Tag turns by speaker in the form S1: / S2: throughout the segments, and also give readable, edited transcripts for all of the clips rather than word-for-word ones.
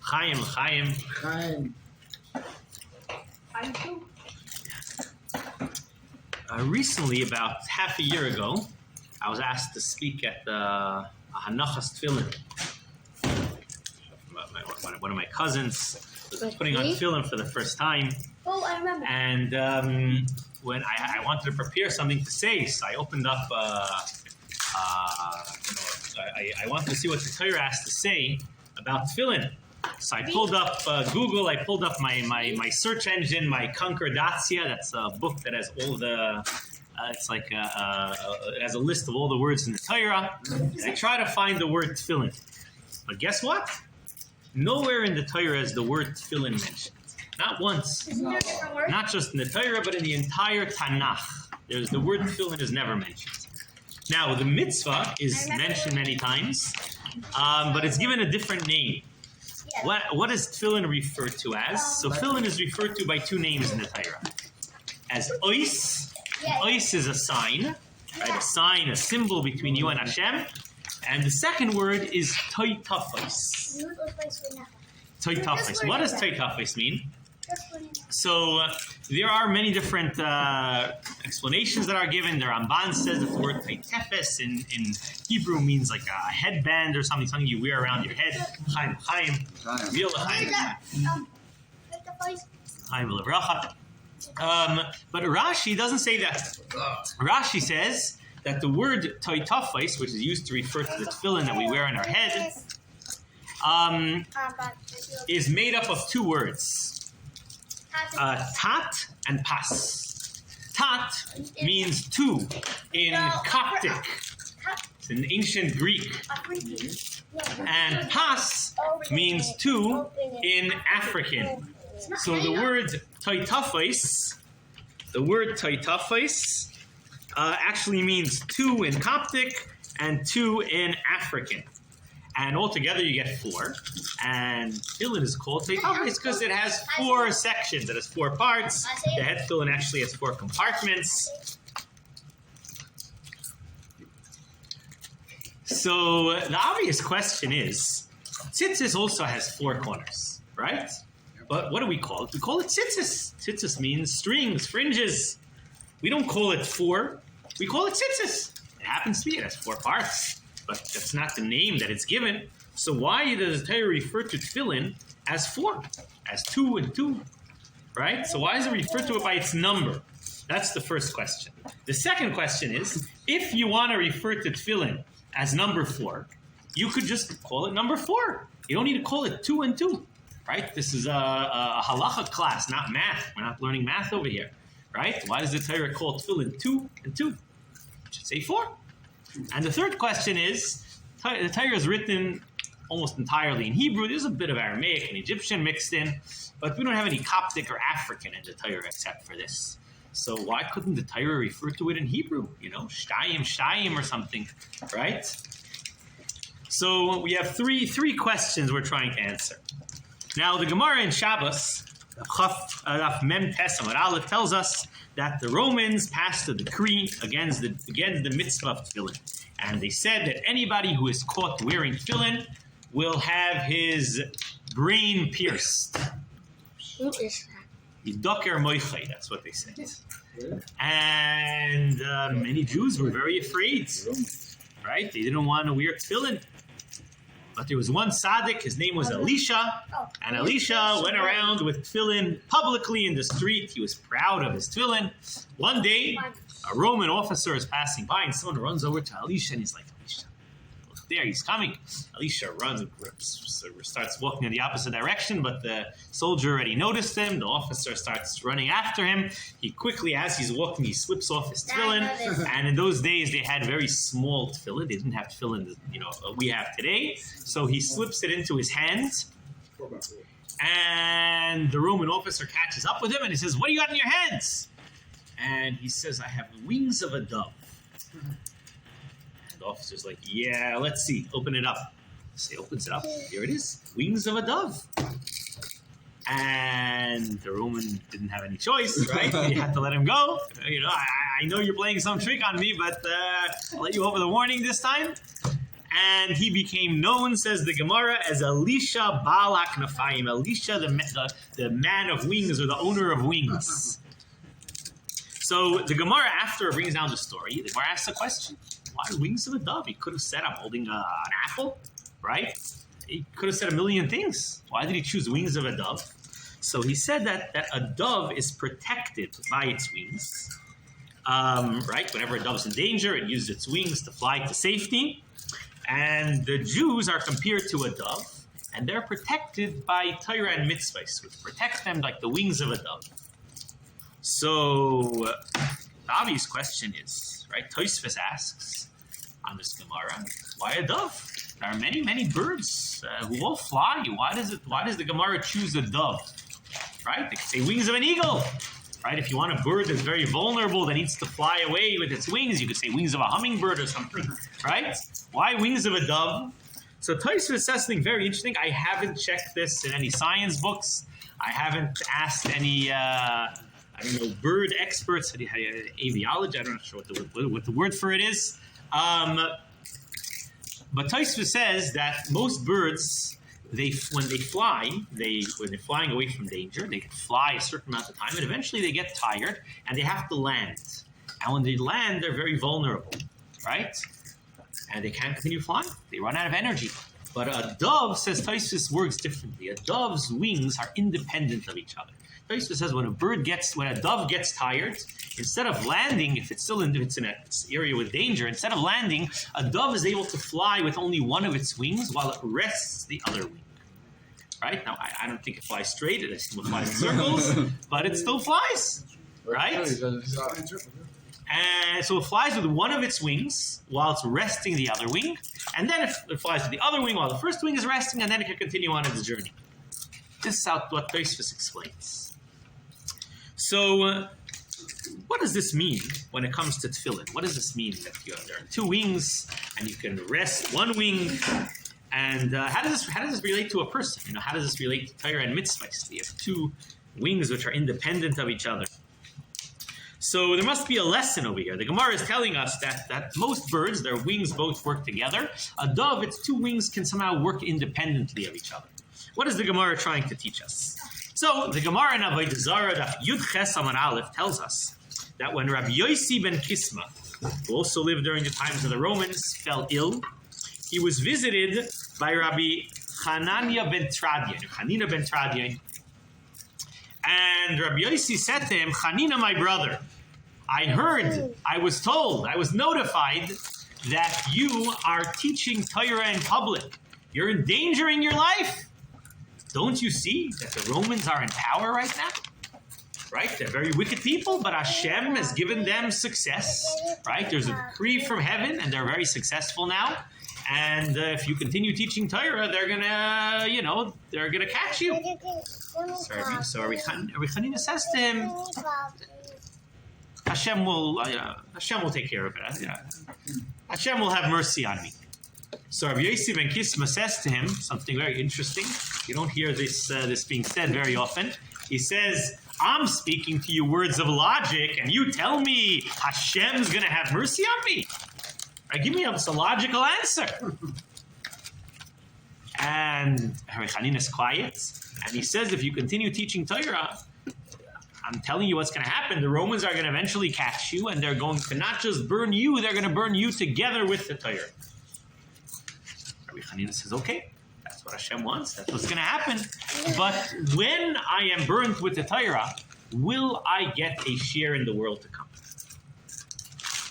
S1: Chaim.
S2: Chaim.
S1: Recently, about half a year ago, I was asked to speak at the Hanachas Tefillin. One of my cousins was putting on Tefillin for the first time.
S3: Oh, I remember.
S1: And when I wanted to prepare something to say, so I opened up, I wanted to see what the Torah has to say about Tefillin. So I pulled up Google, I pulled up my search engine, my Concordatia. That's a book that has all the, it has a list of all the words in the Torah. And I try to find the word Tefillin. But guess what? Nowhere in the Torah is the word Tefillin mentioned. Not once.
S3: Isn't there a different word?
S1: Not just in the Torah, but in the entire Tanakh. The word Tefillin is never mentioned. Now, the mitzvah is mentioned many times, but it's given a different name. What is Tefillin referred to as? So Tefillin is referred to by two names in the Torah. As ois. Ois is a sign, right? A sign, a symbol between you and Hashem. And the second word is toitafos. Toitafos. What does toitafos mean? So there are many different explanations that are given. The Ramban says that the word toitafos in Hebrew means like a headband or something you wear around your head. Chaim, real Chaim. Chaim l'bracha. But Rashi doesn't say that. Rashi says that the word toitafos, which is used to refer to the tefillin that we wear on our head, is made up of two words. Tat and pas. Tat means two in Coptic. It's in ancient Greek. And pas means two in African. So the word toitafos, actually means two in Coptic and two in African. And altogether you get four. And tefillin is called toitafos because it has four sections. It has four parts. The head tefillin actually has four compartments. So the obvious question is, tzitzis also has four corners, right? But what do we call it? We call it tzitzis. Tzitzis means strings, fringes. We don't call it four. We call it tzitzis. It happens to be. It has four parts. But that's not the name that it's given. So why does the Torah refer to tefillin as four? As two and two, right? So why does it refer to it by its number? That's the first question. The second question is, if you want to refer to tefillin as number four, you could just call it number four. You don't need to call it two and two, right? This is a halacha class, not math. We're not learning math over here, right? Why does the Torah call tefillin two and two? It should say four. And the third question is, the Torah is written almost entirely in Hebrew. There's a bit of Aramaic and Egyptian mixed in, but we don't have any Coptic or African in the Torah except for this. So why couldn't the Torah refer to it in Hebrew? You know, shtayim or something, right? So we have three questions we're trying to answer. Now the Gemara in Shabbos, Mem Tes Amud Aleph, tells us that the Romans passed a decree against the mitzvah of tefillin. And they said that anybody who is caught wearing tefillin will have his brain pierced. Yidoker moichay, that's what they said. And many Jews were very afraid, right? They didn't want to wear tefillin. But there was one tzaddik, his name was Elisha, and Elisha went around with tefillin publicly in the street. He was proud of his tefillin. One day, a Roman officer is passing by, and someone runs over to Elisha, and he's like, Elisha, look there, he's coming. Elisha runs, starts walking in the opposite direction, but the soldier already noticed him. The officer starts running after him. He quickly, as he's walking, he slips off his tefillin. And in those days, they had very small tefillin. They didn't have tefillin, we have today. So he slips it into his hands. And the Roman officer catches up with him, and he says, "What do you got in your hands?" And he says, "I have the wings of a dove." And the officer's like, "Yeah, let's see. Open it up." So he opens it up. Here it is. Wings of a dove. And the Roman didn't have any choice, right? He had to let him go. I know you're playing some trick on me, but I'll let you over the warning this time. and he became known, says the Gemara, as Elisha Baal HaKnafayim. Elisha, the man of wings, or the owner of wings. So the Gemara, after it brings down the story, the Gemara asks a question. Why wings of a dove? He could have said, I'm holding an apple, right? He could have said a million things. Why did he choose wings of a dove? So he said that a dove is protected by its wings, right? Whenever a dove's in danger, it uses its wings to fly to safety. And the Jews are compared to a dove, and they're protected by Torah and mitzvahs, which protect them like the wings of a dove. So the obvious question is, right? Tosfos asks on this Gemara, why a dove? There are many, many birds who all fly. Why does the Gemara choose a dove? Right? They could say wings of an eagle. Right? If you want a bird that's very vulnerable that needs to fly away with its wings, you could say wings of a hummingbird or something. Right? Why wings of a dove? So Tosfos says something very interesting. I haven't checked this in any science books. I haven't asked any bird experts, aviology. I don't know what the word for it is. But Tosfos says that most birds, when they're flying away from danger, they can fly a certain amount of time, and eventually they get tired and they have to land. And when they land, they're very vulnerable, right? And they can't continue flying. They run out of energy. But a dove, says Tosfos, works differently. A dove's wings are independent of each other. Tosfos says when a dove gets tired, instead of landing, if it's in an area with danger, instead of landing, a dove is able to fly with only one of its wings while it rests the other wing. Right? Now, I don't think it flies straight. It still flies in circles, but it still flies. Right? And so it flies with one of its wings while it's resting the other wing, and then it flies with the other wing while the first wing is resting, and then it can continue on its journey. This is what Tosfos explains. So, what does this mean when it comes to Tefillin? What does this mean that there are two wings and you can rest one wing? And how does this relate to a person? How does this relate to Torah and mitzvahs? You have two wings which are independent of each other. So there must be a lesson over here. The Gemara is telling us that most birds, their wings both work together. A dove, its two wings can somehow work independently of each other. What is the Gemara trying to teach us? So the Gemara in Avodah Zarah, Daf Yud Ches Amud Aleph, tells us that when Rabbi Yossi ben Kisma, who also lived during the times of the Romans, fell ill, he was visited by Rabbi Hanania ben Tradian. And Rabbi Yossi said to him, Hanina, my brother, I was told, I was notified that you are teaching Torah in public. You're endangering your life. Don't you see that the Romans are in power right now? Right? They're very wicked people, but Hashem has given them success. Right? There's a decree from heaven, and they're very successful now. And if you continue teaching Torah, they're gonna catch you. So Rabbi Hanina says to him, Hashem will take care of it. Hashem will have mercy on me. So Rabbi Yossi ben Kisma says to him something very interesting. You don't hear this being said very often. He says, I'm speaking to you words of logic, and you tell me Hashem's going to have mercy on me? Right, give me a logical answer. And Rabbi Hanina is quiet, and he says, if you continue teaching Torah, I'm telling you what's going to happen. The Romans are going to eventually catch you, and they're going to not just burn you, they're going to burn you together with the Torah. Rabbi Hanina says, okay, that's what Hashem wants. That's what's going to happen. But when I am burnt with the Torah, will I get a share in the world to come?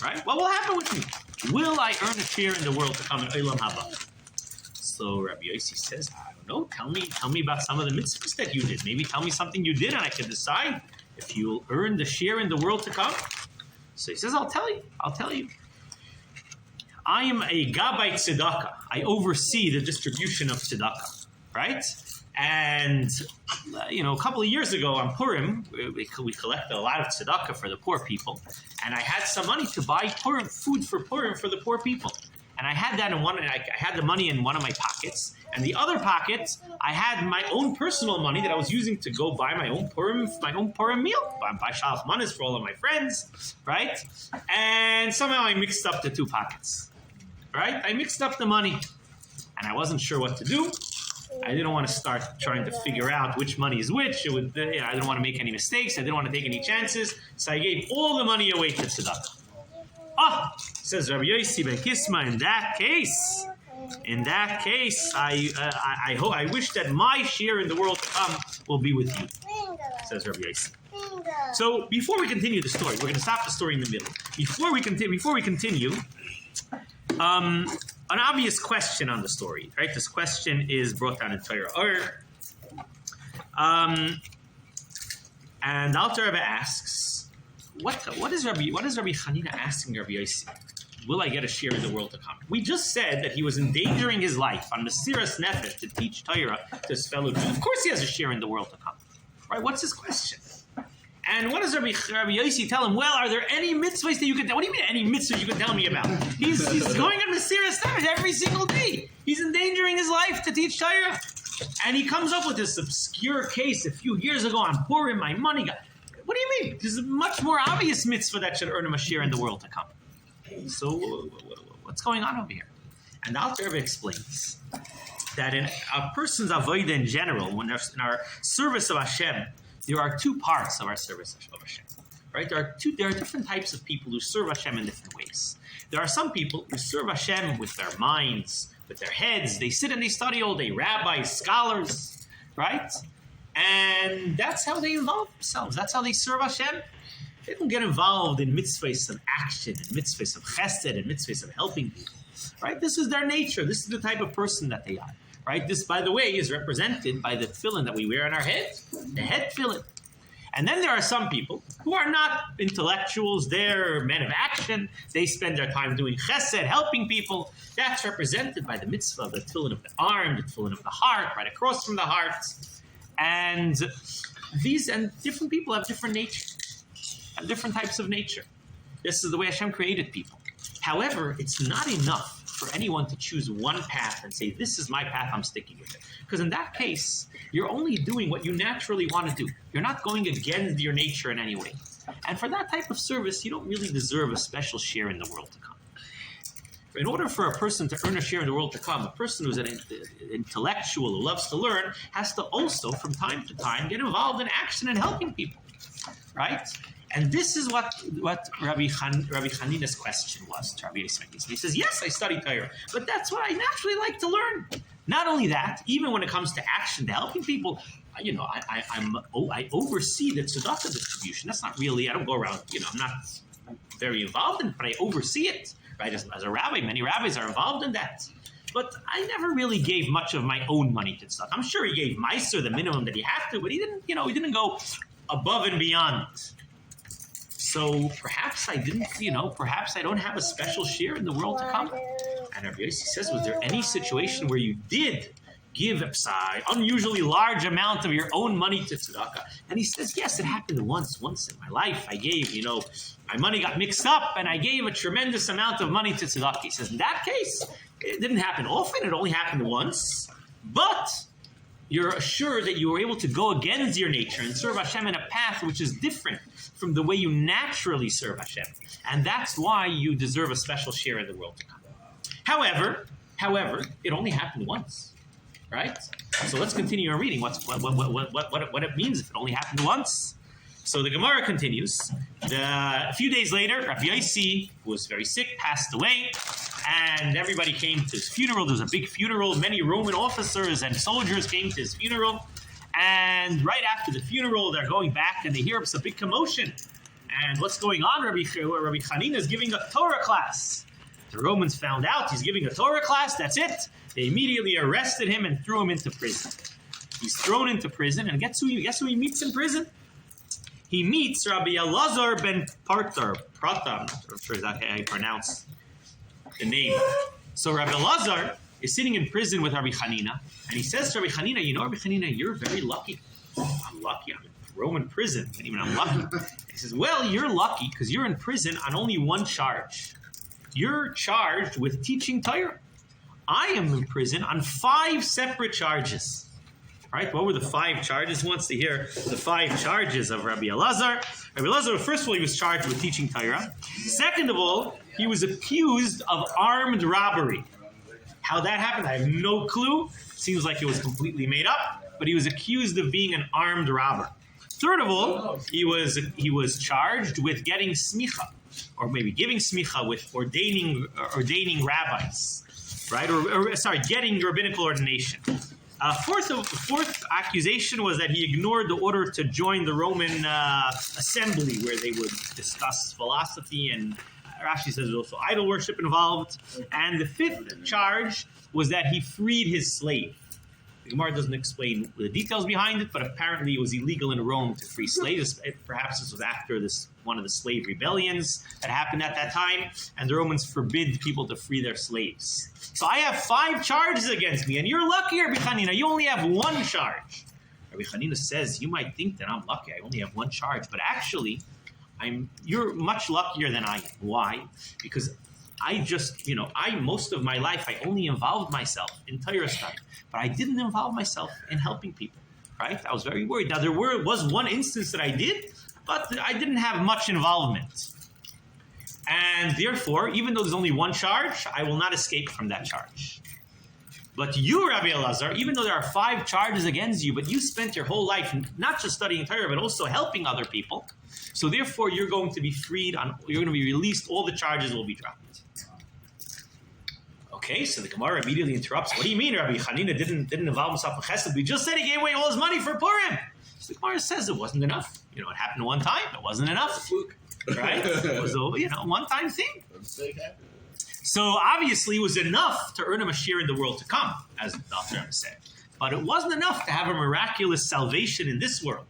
S1: Right? What will happen with me? Will I earn a share in the world to come in Olam Haba? So Rabbi Yossi says, I don't know. Tell me about some of the mitzvahs that you did. Maybe tell me something you did, and I can decide if you'll earn the share in the world to come. So he says, I'll tell you. I am a Gabbai Tzedakah. I oversee the distribution of tzedakah, right? And, a couple of years ago on Purim, we collected a lot of tzedakah for the poor people. And I had some money to buy food for Purim for the poor people. And I had that I had the money in one of my pockets. And the other pocket, I had my own personal money that I was using to go buy my own Purim meal. Buy shalach manas for all of my friends, right? And somehow I mixed up the two pockets. right? I mixed up the money, and I wasn't sure what to do. I didn't want to start trying to figure out which money is which. I didn't want to make any mistakes. I didn't want to take any chances. So I gave all the money away to tzedakah. Says Rabbi Yossi ben Kisma, in that case, I wish that my share in the world to come will be with you, says Rabbi Yossi. So before we continue the story, we're going to stop the story in the middle. Before we continue, an obvious question on the story, right? This question is brought down in Torah Or. And Alter Rebbe asks, what is Rabbi Chanina asking Rabbi Yossi? Will I get a share in the world to come? We just said that he was endangering his life on Mesiras Nefesh to teach Torah to his fellow Jews. Of course he has a share in the world to come. Right? What's his question? And what does Rabbi Yossi tell him? Well, are there any mitzvahs that you can tell? What do you mean any mitzvahs you can tell me about? He's going on Mesiras Nefesh every single day. He's endangering his life to teach Torah. And he comes up with this obscure case a few years ago on Purim, my money got... What do you mean? This is a much more obvious mitzvah that should earn him a share in the world to come. So what's going on over here? And the Alter Rebbe explains that in a person's avodah in general, when there's in our service of Hashem, there are two parts of our service of Hashem. Right? There are different types of people who serve Hashem in different ways. There are some people who serve Hashem with their minds, with their heads. They sit and they study all day, rabbis, scholars, right? And that's how they love themselves. That's how they serve Hashem. They don't get involved in mitzvahs of action, and mitzvahs of chesed, and mitzvahs of helping people, right? This is their nature. This is the type of person that they are, right? This, by the way, is represented by the tefillin that we wear on our head, the head tefillin. And then there are some people who are not intellectuals. They're men of action. They spend their time doing chesed, helping people. That's represented by the mitzvah of the tefillin of the arm, the tefillin of the heart, right across from the heart. And different people have different nature. Different types of nature. This is the way Hashem created people. However, it's not enough for anyone to choose one path and say, this is my path, I'm sticking with it. Because in that case, you're only doing what you naturally want to do. You're not going against your nature in any way. And for that type of service, you don't really deserve a special share in the world to come. In order for a person to earn a share in the world to come, a person who's an intellectual who loves to learn has to also, from time to time, get involved in action and helping people. Right? And this is what Rabbi Chanina's question was to Rabbi Yossi. He says, yes, I study Torah, but that's what I naturally like to learn. Not only that, even when it comes to action, to helping people, I oversee the tzedakah distribution. That's not really, I don't go around, I'm not very involved in it, but I oversee it. Right? As a rabbi, many rabbis are involved in that. But I never really gave much of my own money to tzedakah. I'm sure he gave Meiser the minimum that he had to, but he didn't go above and beyond. So perhaps I don't have a special share in the world to come. And Rabbi Yossi says, was there any situation where you did give an unusually large amount of your own money to tzedakah? And he says, yes, it happened once in my life. I gave, my money got mixed up and I gave a tremendous amount of money to tzedakah. He says, in that case, it didn't happen often. It only happened once. But you're assured that you were able to go against your nature and serve Hashem in a path which is different from the way you naturally serve Hashem. And that's why you deserve a special share in the world to come. However, it only happened once, right? So let's continue our reading. What it means if it only happened once. So the Gemara continues. A few days later, Rabbi Yossi, who was very sick, passed away. And everybody came to his funeral. There was a big funeral. Many Roman officers and soldiers came to his funeral. And right after the funeral, they're going back and they hear it's a big commotion. And what's going on? Rabbi Chanina is giving a Torah class. The Romans found out he's giving a Torah class. That's it. They immediately arrested him and threw him into prison. He's thrown into prison. And guess who he meets in prison? He meets Rabbi Elazar ben Prata. I'm not sure exactly how you pronounce the name. So Rabbi Elazar is sitting in prison with Rabbi Chanina, and he says to Rabbi Chanina, Rabbi Chanina, you're very lucky. I'm lucky. I'm in Roman prison, and even I'm lucky. He says, well, you're lucky because you're in prison on only one charge. You're charged with teaching Torah. I am in prison on 5 separate charges. Right? What were the 5 charges? Who wants to hear the 5 charges of Rabbi Elazar? Rabbi Elazar, first of all, he was charged with teaching Torah. Second of all, he was accused of armed robbery. How that happened, I have no clue. Seems like it was completely made up, but he was accused of being an armed robber. Third of all, he was charged with getting smicha, or maybe giving smicha with ordaining rabbis, right? Getting rabbinical ordination. Fourth accusation was that he ignored the order to join the Roman assembly where they would discuss philosophy, and Rashi says there's also idol worship involved. And the fifth charge was that he freed his slave. The Gemara doesn't explain the details behind it, but apparently it was illegal in Rome to free slaves. Perhaps this was after one of the slave rebellions that happened at that time, and the Romans forbid people to free their slaves. So I have 5 charges against me, and you're lucky, Rabbi Chanina. You only have 1 charge. Rabbi Chanina says, you might think that I'm lucky. I only have 1 charge, but actually, you're much luckier than I am. Why? Because most of my life, I only involved myself in Torah study, but I didn't involve myself in helping people, right? I was very worried. Now, there was one instance that I did, but I didn't have much involvement. And therefore, even though there's only 1 charge, I will not escape from that charge. But you, Rabbi Elazar, even though there are 5 charges against you, but you spent your whole life not just studying Torah, but also helping other people. So therefore, you're going to be freed, you're going to be released, all the charges will be dropped. Okay, so the Gemara immediately interrupts. What do you mean Rabbi Chanina didn't involve himself in chesed? We just said he gave away all his money for Purim. So the Gemara says it wasn't enough. It happened one time. It wasn't enough. Right? It was a one-time thing. So obviously it was enough to earn him a share in the world to come, as the Alter said. But it wasn't enough to have a miraculous salvation in this world.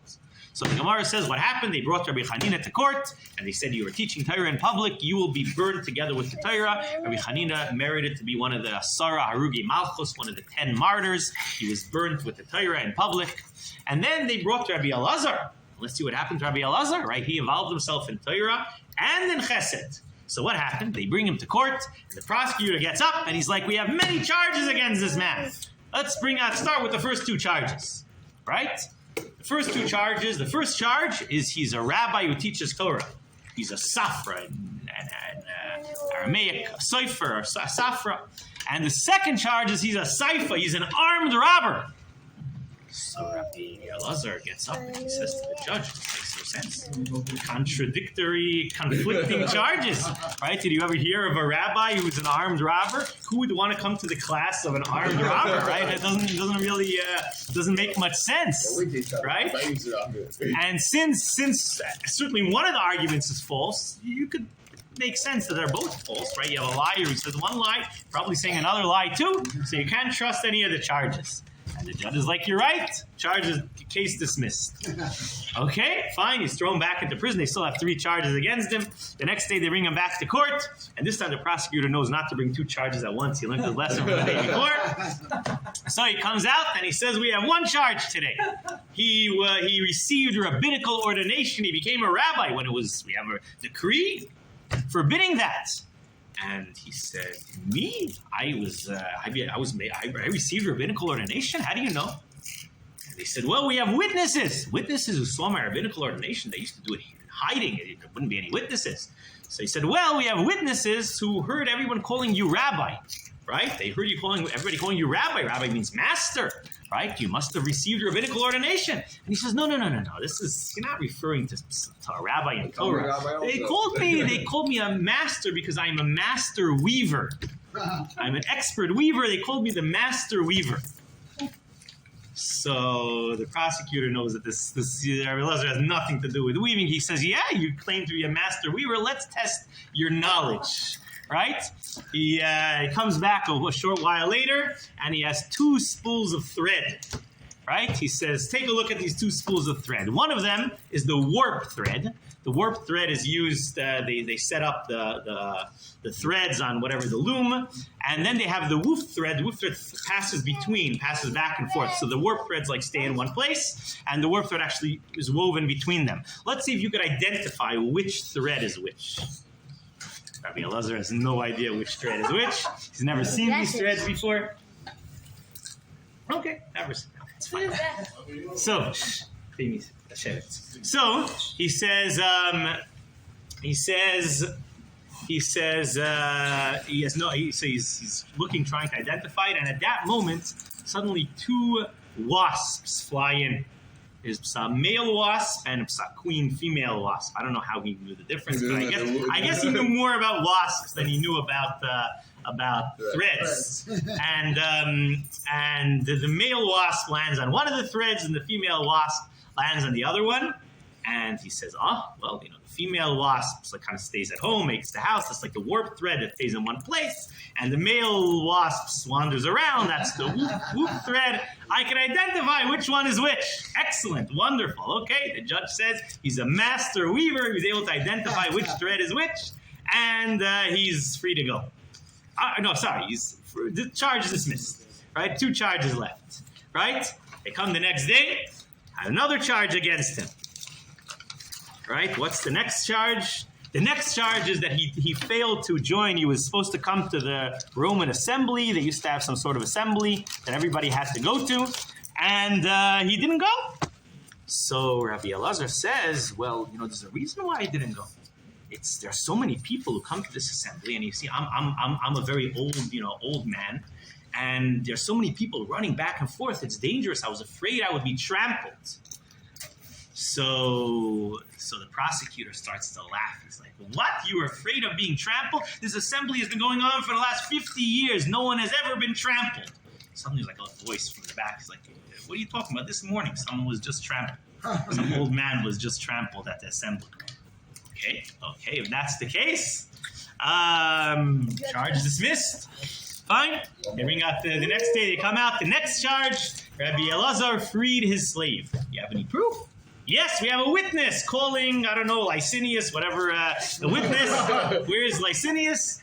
S1: So the Gemara says what happened. They brought Rabbi Chanina to court, and they said, you were teaching Torah in public, you will be burned together with the Torah. Rabbi Chanina merited to be one of the Asara Harugi Malchus, one of the 10 martyrs. He was burned with the Torah in public. And then they brought Rabbi Elazar. Let's see what happened to Rabbi Elazar, right? He involved himself in Torah and in Chesed. So what happened? They bring him to court, and the prosecutor gets up, and he's like, we have many charges against this man. Let's start with the first 2 charges, right? The first 2 charges, the first charge is he's a rabbi who teaches Torah. He's a safra in Aramaic, a sofer or safra. And the second charge is he's a saifa, he's an armed robber. So Rabbi Elazar gets up and he says to the judge, this makes no sense. Contradictory, conflicting charges, right? Did you ever hear of a rabbi who was an armed robber? Who would want to come to the class of an armed robber, right? It doesn't really doesn't make much sense, right? And since certainly one of the arguments is false, you could make sense that they're both false, right? You have a liar who says one lie, probably saying another lie too, so you can't trust any of the charges. And the judge is like, you're right. Case dismissed. Okay, fine. He's thrown back into prison. They still have 3 charges against him. The next day, they bring him back to court. And this time, the prosecutor knows not to bring 2 charges at once. He learned his lesson from the day before. So he comes out and he says, we have 1 charge today. He received rabbinical ordination. He became a rabbi we have a decree forbidding that. And he said, me? I received rabbinical ordination? How do you know? And they said, well, we have witnesses. Witnesses who saw my rabbinical ordination. They used to do it in hiding. There wouldn't be any witnesses. So he said, well, we have witnesses who heard everyone calling you rabbi, right? They heard everybody calling you rabbi. Rabbi means master, right? You must have received rabbinical ordination. And he says, no. You're not referring to a rabbi in Torah. They called me a master because I'm a master weaver. I'm an expert weaver. They called me the master weaver. So the prosecutor knows that this Rabbi Elazar has nothing to do with weaving. He says, yeah, you claim to be a master weaver. Let's test your knowledge. Right? He comes back a short while later, and he has 2 spools of thread. Right? He says, take a look at these 2 spools of thread. One of them is the warp thread. The warp thread is used, they set up the threads on whatever the loom, and then they have the woof thread. The woof thread passes back and forth. So the warp threads stay in one place, and the warp thread actually is woven between them. Let's see if you could identify which thread is which. Rabbi Elazar has no idea which thread is which. He's never seen these threads before. Okay, never seen them. It's fine. So he says, he says he's looking, trying to identify it, and at that moment, suddenly two wasps fly in. There's a male wasp and a queen female wasp. I don't know how he knew the difference, but I guess he knew more about wasps than he knew about threads. And the male wasp lands on one of the threads, and the female wasp lands on the other one. And he says, the female wasp kind of stays at home, makes the house. It's like the warp thread that stays in one place. And the male wasp wanders around. That's the whoop thread. I can identify which one is which. Excellent. Wonderful. Okay. The judge says he's a master weaver. He's able to identify which thread is which. And he's free to go. The charge is dismissed. Right? 2 charges left. Right? They come the next day. Have another charge against him. Right? What's the next charge? The next charge is that he failed to join. He was supposed to come to the Roman assembly. They used to have some sort of assembly that everybody had to go to. And he didn't go. So Rabbi Elazar says, there's a reason why he didn't go. There are so many people who come to this assembly. And you see, I'm a very old man. And there's so many people running back and forth. It's dangerous. I was afraid I would be trampled. So the prosecutor starts to laugh. He's like, what? You were afraid of being trampled? This assembly has been going on for the last 50 years. No one has ever been trampled. Suddenly there's like a voice from the back. He's like, what are you talking about? This morning someone was just trampled. Some old man was just trampled at the assembly. Okay, if that's the case, charge dismissed. Fine. They bring out the next day. They come out. The next charge, Rabbi Elazar freed his slave. You have any proof? Yes, we have a witness calling, Licinius, whatever, the witness. Where is Licinius?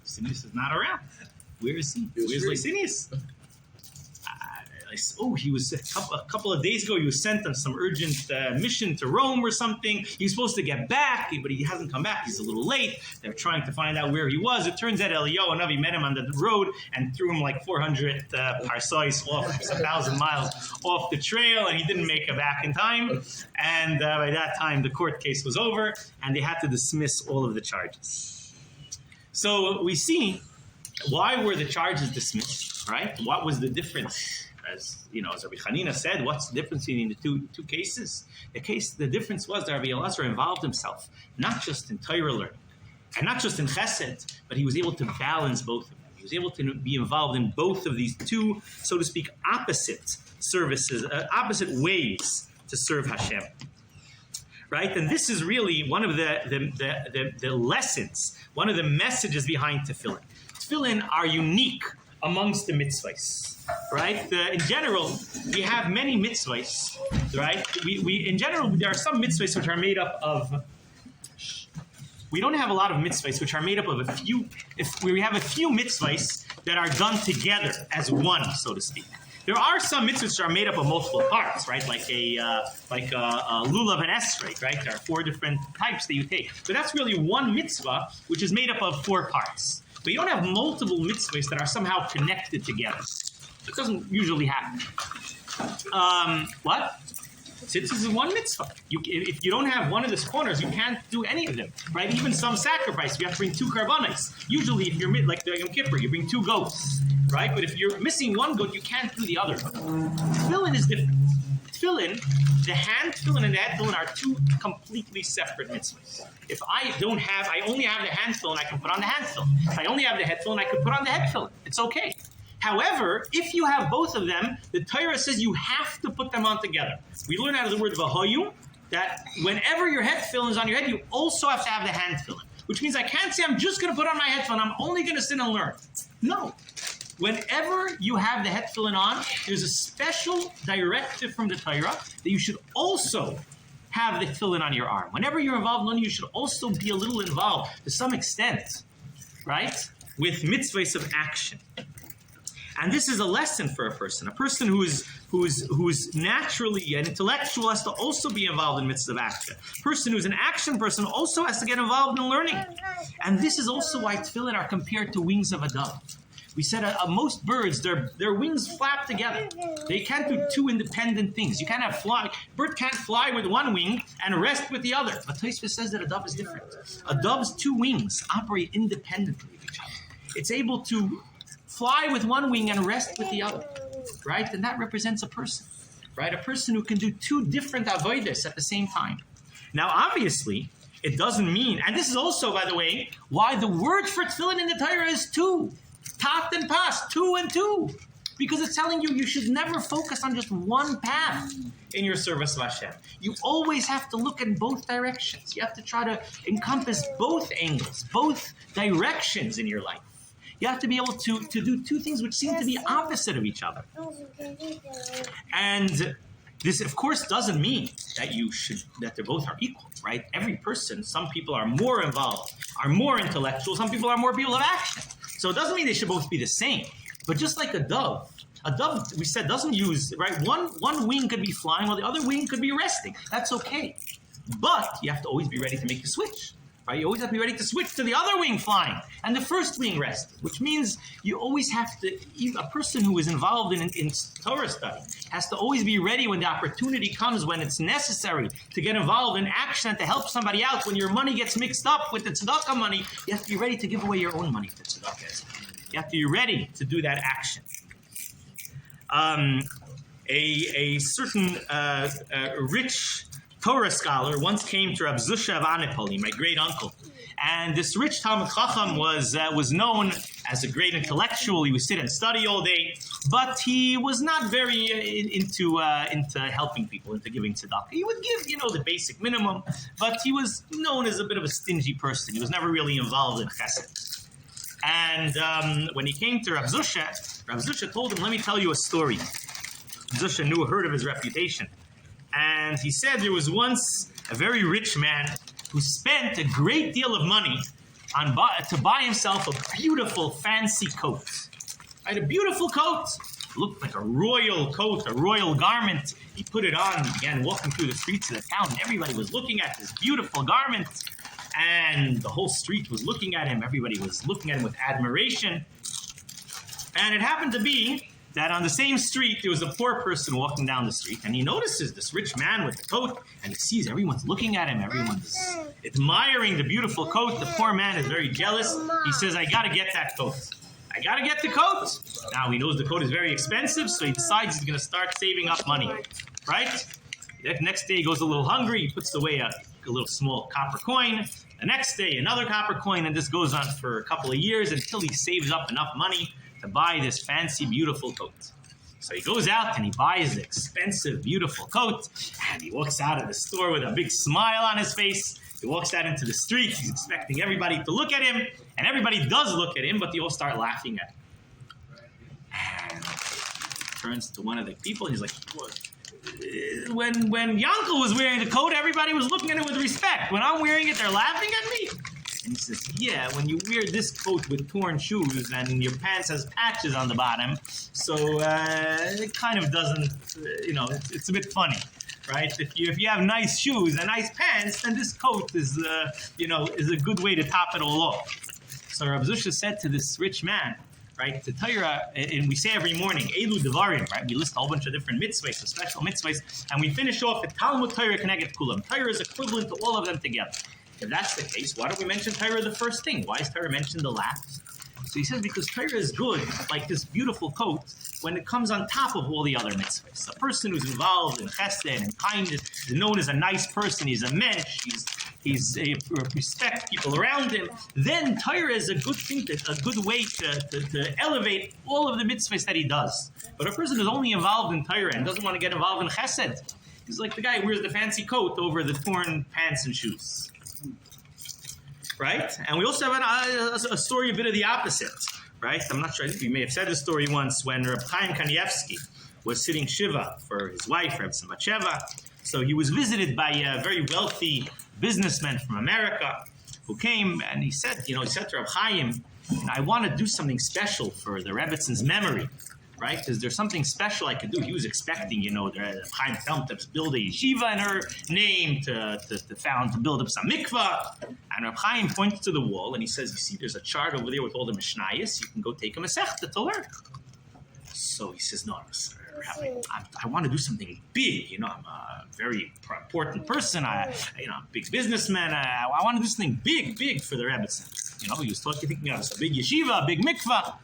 S1: Licinius is not around. Where is he? Where's Licinius? He was a couple of days ago. He was sent on some urgent mission to Rome or something. He was supposed to get back, but he hasn't come back. He's a little late. They're trying to find out where he was. It turns out Eliyahu Hanavi met him on the road and threw him like 400 Parshas off, 1,000 miles off the trail, and he didn't make it back in time. And by that time, the court case was over, and they had to dismiss all of the charges. So we see, why were the charges dismissed, right? What was the difference? As Rabbi Hanina said, what's the difference between the two cases? The difference was that Rabbi Elazar involved himself not just in Torah learning and not just in Chesed, but he was able to balance both of them. He was able to be involved in both of these two, so to speak, opposite services, opposite ways to serve Hashem. Right, and this is really one of the lessons, one of the messages behind Tefillin. Tefillin are unique amongst the mitzvahs. Right? In general, we have many mitzvahs, right? In general, there are some mitzvahs which are made up of... We don't have a lot of mitzvahs which are made up of a few... We have a few mitzvahs that are done together as one, so to speak. There are some mitzvahs which are made up of multiple parts, right? Like a lulav and esrog, right? There are 4 different types that you take. But that's really one mitzvah which is made up of 4 parts. But you don't have multiple mitzvahs that are somehow connected together. It doesn't usually happen. What? Tzitzis is one mitzvah. If you don't have one of these corners, you can't do any of them, right? Even some sacrifice, you have to bring 2 karbanos. Usually, if you're like the Yom Kippur, you bring 2 goats, right? But if you're missing one goat, you can't do the other. Tefillin is different. Tefillin, the hand tefillin and the head tefillin are 2 completely separate mitzvahs. If I only have the hand tefillin, I can put on the hand tefillin. If I only have the head tefillin, I can put on the head tefillin. It's okay. However, if you have both of them, the Torah says you have to put them on together. We learn out of the word v'hoyu that whenever your head tefillin is on your head, you also have to have the hand tefillin. Which means I can't say I'm just going to put on my head tefillin. I'm only going to sit and learn. No. Whenever you have the head tefillin on, there's a special directive from the Torah that you should also have the tefillin on your arm. Whenever you're involved in learning, you should also be a little involved to some extent, right, with mitzvahs of action. And this is a lesson for a person who's naturally an intellectual has to also be involved in mitzvahs of action. A person who's an action person also has to get involved in learning. And this is also why tefillin are compared to wings of a dove. We said most birds, their wings flap together. They can't do two independent things. You can't have bird can't fly with one wing and rest with the other. But Tosfos says that a dove is different. A dove's two wings operate independently of each other. It's able to fly with one wing and rest with the other, right? And that represents a person, right? A person who can do two different avodas at the same time. Now, obviously, it doesn't mean, and this is also, by the way, why the word for tefillin in the Torah is two. Tat and pas, two and two. Because it's telling you should never focus on just one path in your service of Hashem. You always have to look in both directions. You have to try to encompass both angles, both directions in your life. You have to be able to do two things which seem to be opposite of each other. And this, of course, doesn't mean that they both are equal, right? Every person, some people are more involved, are more intellectual, some people are more people of action. So it doesn't mean they should both be the same. But just like a dove, we said, doesn't use, right? One wing could be flying while the other wing could be resting. That's okay. But you have to always be ready to make the switch, right? You always have to be ready to switch to the other wing flying and the first wing resting, which means you always have to, a person who is involved in Torah study has to always be ready when the opportunity comes, when it's necessary to get involved in action and to help somebody out. When your money gets mixed up with the tzedakah money, you have to be ready to give away your own money for tzedakah. You have to be ready to do that action. A certain rich Torah scholar once came to Rav Zusha of Anipoli, my great uncle, and this rich Talmud Chacham was known as a great intellectual. He would sit and study all day, but he was not very into helping people, into giving tzedakah. He would give, the basic minimum, but he was known as a bit of a stingy person. He was never really involved in chesed. And when he came to Rav Zusha told him, "Let me tell you a story." Rav Zusha heard of his reputation. And he said there was once a very rich man who spent a great deal of money to buy himself a beautiful, fancy coat. Right, a beautiful coat. Looked like a royal coat, a royal garment. He put it on and he began walking through the streets of the town. And everybody was looking at this beautiful garment. And the whole street was looking at him. Everybody was looking at him with admiration. And it happened to be that on the same street, there was a poor person walking down the street. And he notices this rich man with the coat. And he sees everyone's looking at him. Everyone's admiring the beautiful coat. The poor man is very jealous. He says, "I got to get that coat. I got to get the coat." Now, he knows the coat is very expensive. So he decides he's going to start saving up money. Right? The next day, he goes a little hungry. He puts away a little small copper coin. The next day, another copper coin, and this goes on for a couple of years until he saves up enough money to buy this fancy, beautiful coat. So he goes out and he buys the expensive, beautiful coat, and he walks out of the store with a big smile on his face. He walks out into the street. He's expecting everybody to look at him, and everybody does look at him, but they all start laughing at him. And he turns to one of the people, and he's like, "What? When Yankel was wearing the coat, everybody was looking at it with respect. When I'm wearing it, they're laughing at me." And he says, "Yeah, when you wear this coat with torn shoes and your pants has patches on the bottom, so it kind of doesn't, it's a bit funny, right? If you have nice shoes and nice pants, then this coat is a good way to top it all off." So Rav Zusha said to this rich man, right, the Torah, and we say every morning, Elu Devarim, right? We list a whole bunch of different mitzvahs, special mitzvahs, and we finish off with Talmud Torah Keneged Kulam. Torah is equivalent to all of them together. If that's the case, why don't we mention Torah the first thing? Why is Torah mentioned the last? So he says because Torah is good, like this beautiful coat, when it comes on top of all the other mitzvahs. A person who's involved in chesed and kindness is known as a nice person. He's a mensch. He's respect people around him. Then Torah is a good thing, a good way to elevate all of the mitzvahs that he does. But a person who's only involved in Torah and doesn't want to get involved in chesed, he's like the guy who wears the fancy coat over the torn pants and shoes. Right? And we also have a story a bit of the opposite. Right? I'm not sure. I think we may have said the story once when Reb Chaim Kanievsky was sitting Shiva for his wife, Reb Samacheva. So he was visited by a very wealthy businessman from America who came and he said to Reb Chaim, "I want to do something special for the Rebbitzins' memory. right? Is there something special I could do? He was expecting, the Chaim Telm to build a yeshiva in her name, to build up some mikvah. And Reb Chaim points to the wall and he says, you see, there's a chart over there with all the Mishnayos. You can go take a Masechta to learn. So he says, no, Rabbi, I want to do something big. I'm a very important person. I'm a big businessman. I want to do something big for the Rebbetzin. He was thinking of a big yeshiva, a big mikvah.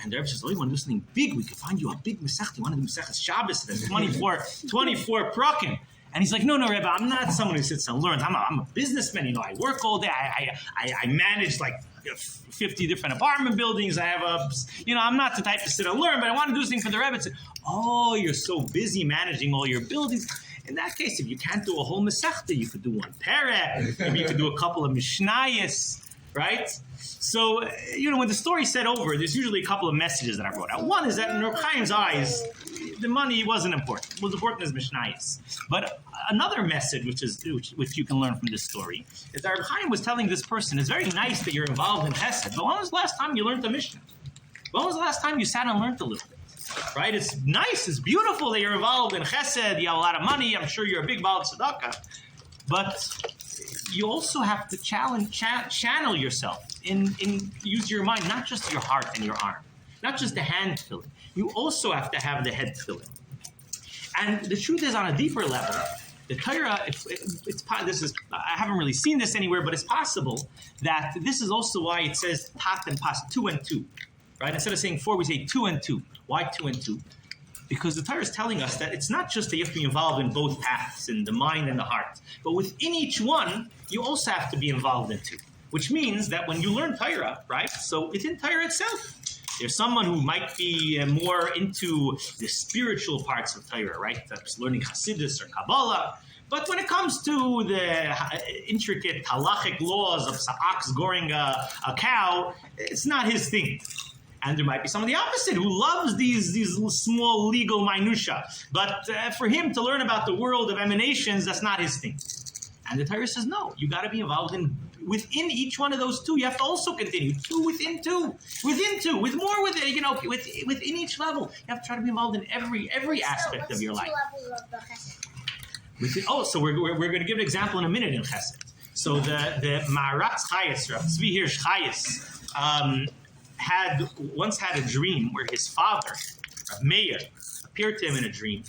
S1: And the Rebbe says, you want to do something big? We can find you a big Masechta. You want to do Masechta Shabbos? There's 24 prakim. And he's like, no, Rebbe, I'm not someone who sits and learns. I'm a businessman. I work all day. I manage like 50 different apartment buildings. I have I'm not the type to sit and learn, but I want to do this thing for the Rebbe. Say, oh, you're so busy managing all your buildings. In that case, if you can't do a whole Masechta, you could do one Perek. Maybe you could do a couple of Mishnayos, right? So, when the story's said over, there's usually a couple of messages that I brought out. One is that in Reb Chaim's eyes, the money wasn't important. What was important is Mishnayos. But another message, which you can learn from this story, is that Reb Chaim was telling this person, it's very nice that you're involved in Chesed, but when was the last time you learned the Mishnah? When was the last time you sat and learned a little bit? Right? It's nice, it's beautiful that you're involved in Chesed, you have a lot of money, I'm sure you're a big Baal Tzedakah, but you also have to channel yourself in use your mind, not just your heart and your arm, not just the hand tefillin. You also have to have the head tefillin. And the truth is, on a deeper level, the Torah, I haven't really seen this anywhere, but it's possible that this is also why it says tat and pas, 2 and 2, right? Instead of saying 4, we say 2 and 2. Why 2 and 2? Because the Torah is telling us that it's not just that you have to be involved in both paths, in the mind and the heart, but within each one, you also have to be involved in 2. Which means that when you learn Torah, right, so within Torah itself, there's someone who might be more into the spiritual parts of Torah, right, that's learning Hasidus or Kabbalah, but when it comes to the intricate halachic laws of ox goring a cow, it's not his thing. And there might be someone the opposite who loves these small legal minutia. But for him to learn about the world of emanations, that's not his thing. And the Torah says, no, you got to be involved within each one of those 2. You have to also continue 2 within 2, within 2, with more within each level. You have to try to be involved in every aspect of your life. So we're going to give an example in a minute in Chesed. So the Maharatz Chayes, Tzvi Hirsch Chayes, once had a dream where his father, Meir, appeared to him in a dream.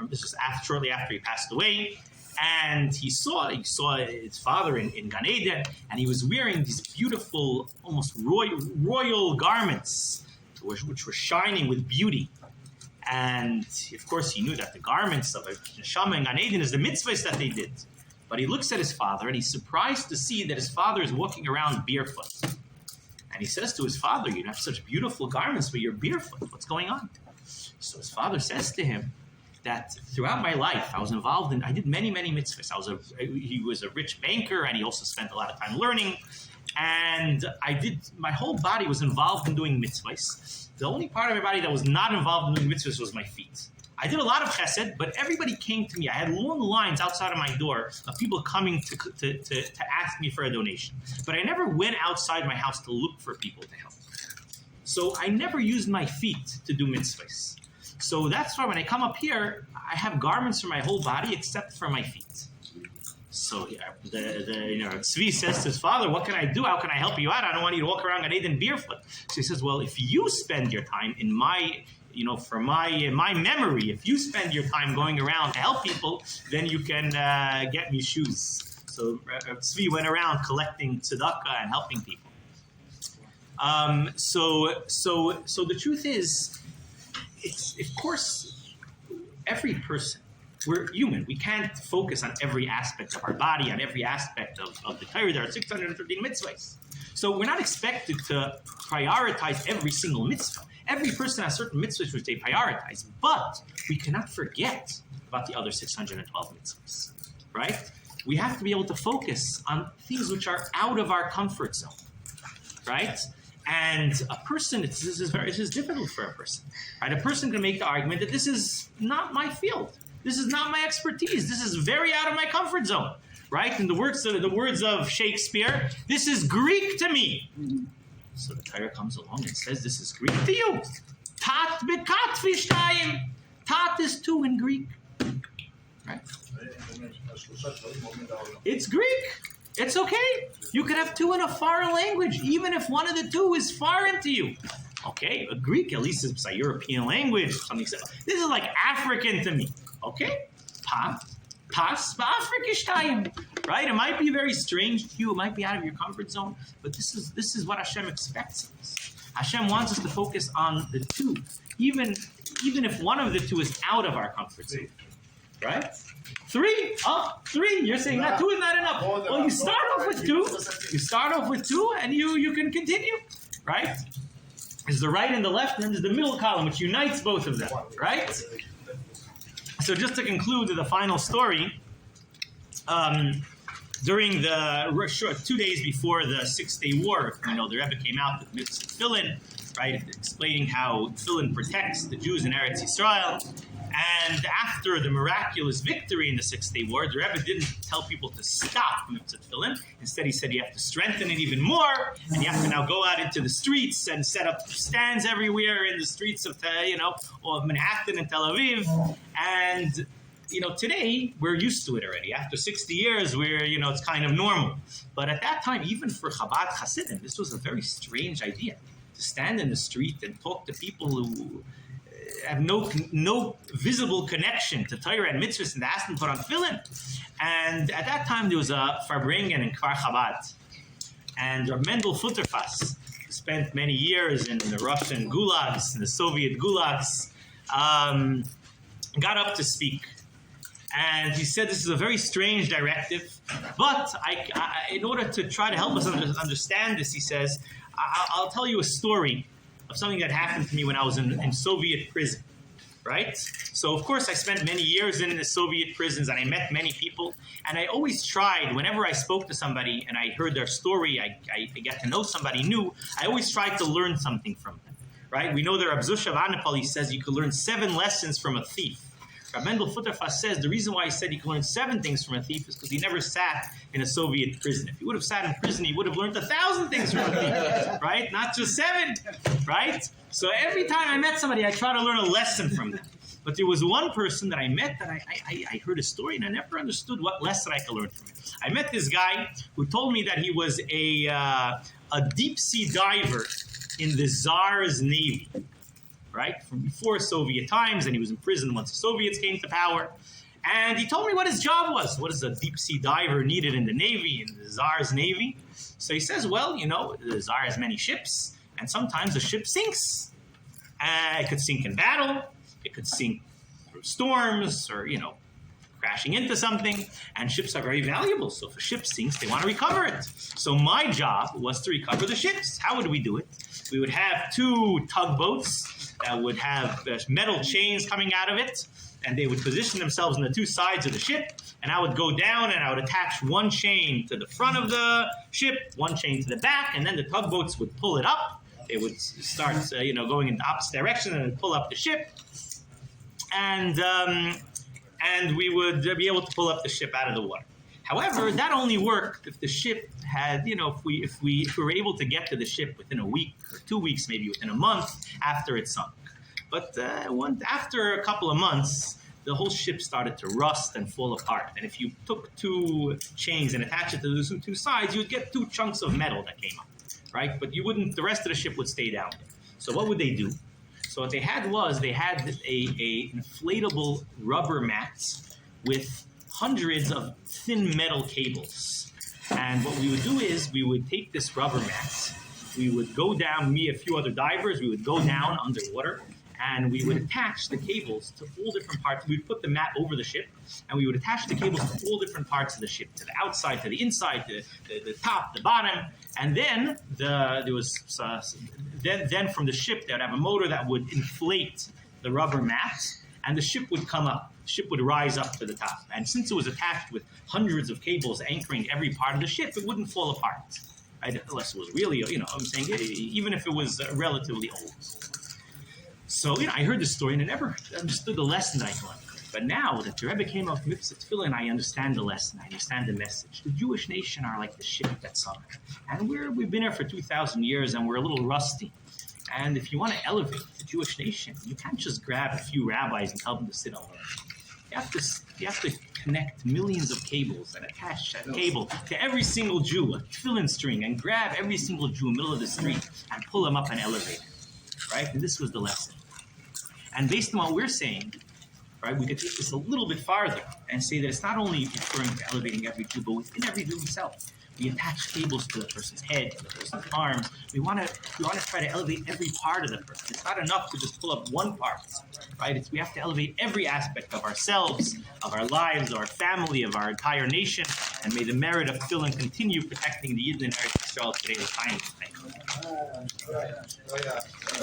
S1: This was shortly after he passed away, and he saw his father in Gan Eden, and he was wearing these beautiful, almost royal garments, which were shining with beauty. And of course, he knew that the garments of a neshama in Gan Eden is the mitzvahs that they did. But he looks at his father, and he's surprised to see that his father is walking around barefoot. And he says to his father, you have such beautiful garments, but you're barefoot. What's going on? So his father says to him that throughout my life, I did many, many mitzvahs. He was a rich banker, and he also spent a lot of time learning. And my whole body was involved in doing mitzvahs. The only part of my body that was not involved in doing mitzvahs was my feet. I did a lot of chesed, but everybody came to me. I had long lines outside of my door of people coming to ask me for a donation. But I never went outside my house to look for people to help. So I never used my feet to do mitzvahs. So that's why when I come up here, I have garments for my whole body except for my feet. So Tzvi says to his father, what can I do? How can I help you out? I don't want you to walk around Gan Eden barefoot. So he says, well, if you spend your time in for my memory, if you spend your time going around to help people, then you can get me shoes. So Tzvi went around collecting tzedakah and helping people. So the truth is, it's, of course, every person, we're human. We can't focus on every aspect of our body, on every aspect of the Torah. There are 613 mitzvahs. So we're not expected to prioritize every single mitzvah. Every person has certain mitzvahs which they prioritize, but we cannot forget about the other 612 mitzvahs, right? We have to be able to focus on things which are out of our comfort zone, right? And a person, this is difficult for a person, right? A person can make the argument that this is not my field. This is not my expertise. This is very out of my comfort zone, right? In the words of Shakespeare, this is Greek to me. So the Torah comes along and says, this is Greek to you. Tat bekatvi shtayim. Tat is 2 in Greek. Right? It's Greek. It's okay. You could have 2 in a foreign language, even if one of the 2 is foreign to you. Okay, a Greek at least is a European language. Something similar. This is like African to me. Okay, pas ba'afrikish time. Right? It might be very strange to you. It might be out of your comfort zone, but this is what Hashem expects of us. Hashem wants us to focus on the 2, even if one of the 2 is out of our comfort zone. Right? 3. Oh, 3. You're saying that 2 is not enough. Well, you start off with 2. You start off with 2, and you can continue. Right? There's the right and the left, and then there's the middle column, which unites both of them. Right? So just to conclude the final story, during the 2 days before the 6-day war, the Rebbe came out with mitzvah Tefillin, right, explaining how Tefillin protects the Jews in Eretz Yisrael. And after the miraculous victory in the 6-day war, the Rebbe didn't tell people to stop mitzvah Tefillin. Instead, he said you have to strengthen it even more, and you have to now go out into the streets and set up stands everywhere in the streets of Manhattan and Tel Aviv. And today we're used to it already. After 60 years, it's kind of normal. But at that time, even for Chabad Hasidim, this was a very strange idea to stand in the street and talk to people who have no visible connection to Torah and mitzvahs, and to ask them to put on tefillin. And at that time, there was a Farbringen in Kfar Chabad, and Rav Mendel Futterfass, who spent many years in the Russian gulags, in the Soviet gulags, got up to speak. And he said this is a very strange directive, but in order to try to help us understand this, he says, I'll tell you a story of something that happened to me when I was in Soviet prison, right? So, of course, I spent many years in the Soviet prisons, and I met many people, and I always tried, whenever I spoke to somebody and I heard their story, I got to know somebody new, I always tried to learn something from them, right? We know that Rab Zusha of Anipal, says you could learn 7 lessons from a thief. Rab Mendel Futterfass says the reason why he said he could learn 7 things from a thief is because he never sat in a Soviet prison. If he would have sat in prison, he would have learned 1,000 things from a thief, right? Not just 7, right? So every time I met somebody, I try to learn a lesson from them. But there was one person that I met that I heard a story, and I never understood what lesson I could learn from it. I met this guy who told me that he was a deep-sea diver in the Tsar's Navy, right, from before Soviet times, and he was in prison once the Soviets came to power. And he told me what his job was. What is a deep-sea diver needed in the Navy, in the Tsar's Navy? So he says, well, the Tsar has many ships, and sometimes the ship sinks. It could sink in battle, it could sink through storms, or, crashing into something, and ships are very valuable. So if a ship sinks, they want to recover it. So my job was to recover the ships. How would we do it? We would have 2 tugboats that would have metal chains coming out of it, and they would position themselves on the 2 sides of the ship, and I would go down and I would attach one chain to the front of the ship, one chain to the back, and then the tugboats would pull it up. They would start, going in the opposite direction, and pull up the ship, and we would be able to pull up the ship out of the water. However, that only worked if the ship had, if we were able to get to the ship within a week or 2 weeks, maybe within a month after it sunk. But after a couple of months, the whole ship started to rust and fall apart. And if you took 2 chains and attached it to the 2 sides, you'd get 2 chunks of metal that came up, right? But you wouldn't. The rest of the ship would stay down. So what would they do? So what they had a inflatable rubber mat with hundreds of thin metal cables. And what we would do is we would take this rubber mat, we would go down, me and a few other divers, we would go down underwater, and we would attach the cables to all different parts. We would put the mat over the ship, and we would attach the cables to all different parts of the ship, to the outside, to the inside, the top, the bottom. And then then from the ship, they would have a motor that would inflate the rubber mat, and the ship would come up. The ship would rise up to the top. And since it was attached with hundreds of cables anchoring every part of the ship, it wouldn't fall apart. Right? Unless it was really, I'm saying, even if it was relatively old. So, I heard this story and I never understood the lesson that I learned. But now that the Rebbe came up with mitzvah tefillin, I understand the lesson. I understand the message. The Jewish nation are like the ship that sunk. And we've been here for 2,000 years and we're a little rusty. And if you want to elevate the Jewish nation, you can't just grab a few rabbis and tell them to sit on learn. You have to connect millions of cables and attach that cable to every single Jew, a tefillin string, and grab every single Jew in the middle of the street and pull them up and elevate them. Right? And this was the lesson. And based on what we're saying, right, we could take this a little bit farther and say that it's not only referring to elevating every Jew, but within every Jew himself. We attach cables to the person's head, to the person's arms. We want to try to elevate every part of the person. It's not enough to just pull up one part, right? We have to elevate every aspect of ourselves, of our lives, of our family, of our entire nation. And may the merit of Tefillin continue protecting the Yidden in Eretz Yisrael today. The time. Thank you.